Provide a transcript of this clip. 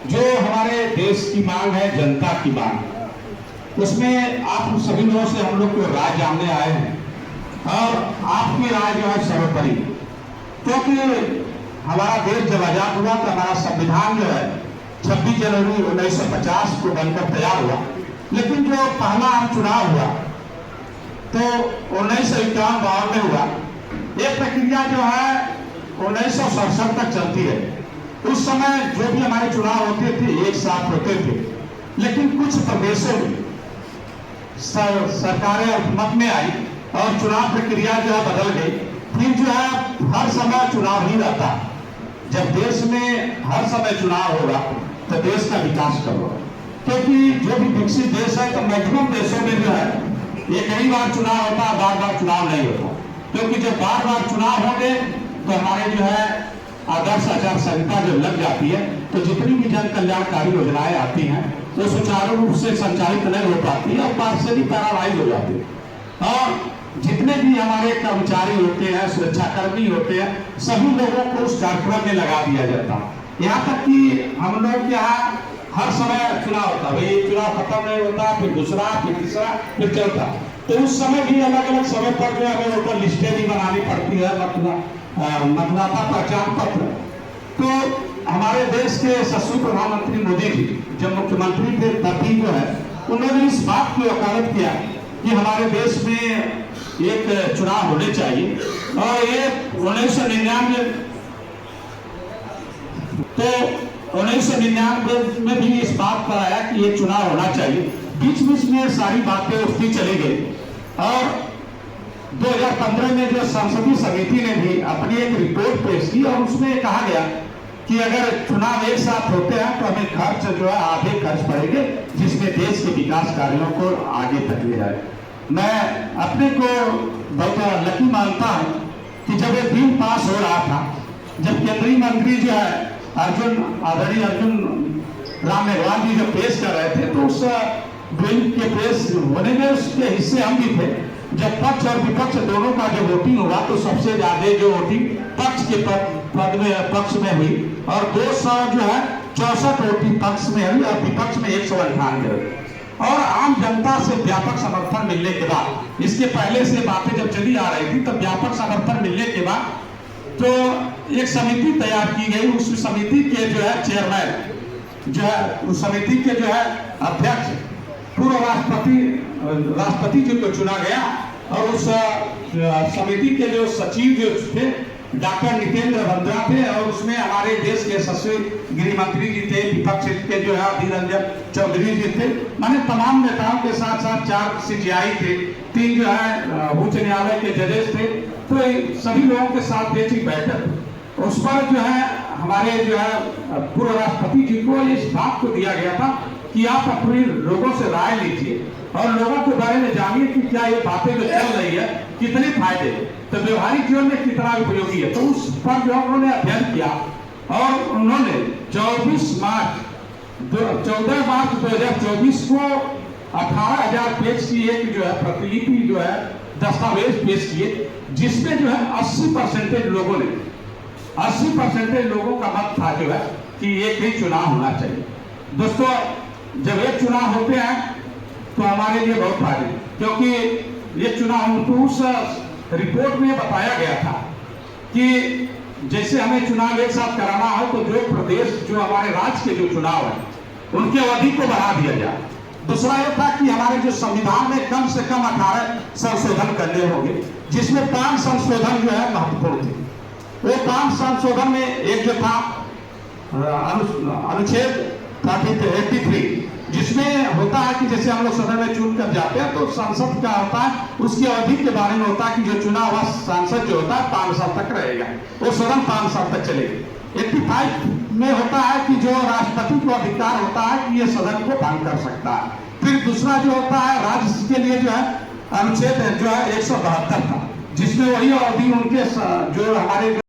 जो हमारे देश की मांग है, जनता की मांग, उसमें आप सभी लोगों से हम लोग को राय जानने आए हैं और आपकी राय जो है सर्वोपरि, क्योंकि हमारा देश जब आजाद हुआ तो हमारा संविधान जो है 26 जनवरी 1950 को बनकर तैयार हुआ, लेकिन जो पहला आम चुनाव हुआ तो 1951-52 में हुआ। ये प्रक्रिया जो है 1967 तक चलती है। उस समय जो भी हमारे चुनाव होते थे एक साथ होते थे, लेकिन कुछ प्रदेशों में सरकारें हुकूमत में आई और चुनाव प्रक्रिया जो है बदल गई। फिर जो है हर समय चुनाव ही रहता। जब देश में हर समय चुनाव होगा तो देश का विकास कब होगा, क्योंकि जो भी विकसित देश है तो मैक्सिमम देशों में जो है ये कई बार चुनाव होता है, बार बार चुनाव नहीं होता, क्योंकि जब बार बार चुनाव होंगे तो हमारे जो है आदर्श आचार संहिता जब लग जाती है तो जितनी भी जन कल्याणकारी योजनाएं आती हैं वो सुचारू रूप से संचालित नहीं हो पाती है और पार्षदी पैरालाइज हो जाती है। और जितने भी हमारे कर्मचारी होते हैं, सुरक्षाकर्मी होते हैं, सभी लोगों को उस कार्यक्रम में लगा दिया जाता है। यहाँ तक कि हम लोग के यहाँ हर समय चुनाव होता है, भाई चुनाव खत्म नहीं होता, फिर दूसरा, फिर तीसरा, फिर चौथा। तो उस समय भी अलग अलग समय पर जो हमें ऊपर लिस्टें भी बनानी पड़ती है, मतदाता पहचान पत्र। तो हमारे देश के यशस्वी प्रधानमंत्री मोदी जी जब मुख्यमंत्री थे तभी जो है उन्होंने इस बात की वकालत किया कि हमारे देश में एक चुनाव होने चाहिए, और ये 1999 में भी इस बात पर आया कि ये चुनाव होना चाहिए। बीच बीच में सारी बातें उठती चली गई और 2015 में जो संसदीय समिति ने भी अपनी एक रिपोर्ट पेश की और उसमें कहा गया कि अगर चुनाव एक साथ होते हैं तो हमें खर्च जो है आधे खर्च पड़ेंगे, जिसमें देश के विकास कार्यों को आगे तक ले जाए। मैं अपने को बहुत लकी मानता हूं कि जब ये बिल पास हो रहा था, जब केंद्रीय मंत्री जो है आदरणीय अर्जुन राम मेघवाल जी जो पेश कर रहे थे, तो उस बिल के पेश होने में उसके हिस्से हम भी थे। जब पक्ष और विपक्ष दोनों का जो वोटिंग हुआ तो सबसे ज्यादा जो वोटिंग पक्ष में हुई और 200 जो है 64 वोटिंग पक्ष में हुई और विपक्ष में 198 हुई। और आम जनता से व्यापक समर्थन मिलने के बाद, इसके पहले से बातें जब चली आ रही थी तब व्यापक समर्थन मिलने के बाद तो एक समिति तैयार की गई। उस समिति के जो है चेयरमैन जो है, उस समिति के जो है अध्यक्ष पूर्व राष्ट्रपति जी को चुना गया और उस समिति के जो सचिव जो थे डॉक्टर नितेंद्र बंद्रा थे और उसमें हमारे देश के यशस्वी गृह मंत्री जी थे, विपक्ष के जो है अधीर रंजन चौधरी जी थे, माने तमाम नेताओं के साथ साथ 4 सीजीआई थे, 3 जो है उच्च न्यायालय के जजेस थे। तो सभी लोगों के साथ ये चीज बैठक, उस पर जो है हमारे जो है पूर्व राष्ट्रपति जी को इस बात को दिया गया था कि आप अपने लोगों से राय लीजिए और लोगों के बारे में जानिए कि क्या ये बातें जो चल रही है कितने फायदे, तो व्यवहारिक जीवन में कितना उपयोगी है। तो उस पर जो उन्होंने अध्ययन किया और उन्होंने 14 मार्च 2024 को 18,000 पेज की एक जो है प्रतिलिपि जो है दस्तावेज पेश किए, जिसमें जो है 80% लोगों का मत था जो है कि एक ही चुनाव होना चाहिए। दोस्तों, जब एक चुनाव होते हैं तो हमारे लिए बहुत फायदे, क्योंकि ये चुनाव तो उस रिपोर्ट में बताया गया था कि जैसे हमें चुनाव एक साथ कराना है तो जो प्रदेश जो हमारे राज्य के जो चुनाव है उनकी अवधि को बढ़ा दिया जाए। दूसरा यह था कि हमारे जो संविधान में कम से कम 18 संशोधन करने होंगे, जिसमें 5 संशोधन जो है महत्वपूर्ण थे। वो 5 संशोधन में एक जो था अनुच्छेद 83, जिसमें होता है कि जैसे हम लोग सदन में चुन कर जाते हैं तो सांसद का होता है, उसकी अवधि के बारे में होता है कि जो चुना हुआ सांसद जो होता है 5 साल तक रहेगा, वो सदन 5 साल तक चलेगी। 85 में होता है कि जो राष्ट्रपति को अधिकार होता है कि ये सदन को भंग कर सकता है। फिर दूसरा जो होता है राज्य के लिए जो है अनुच्छेद जो है 172 था, जिसमें वही अवधि उनके जो हमारे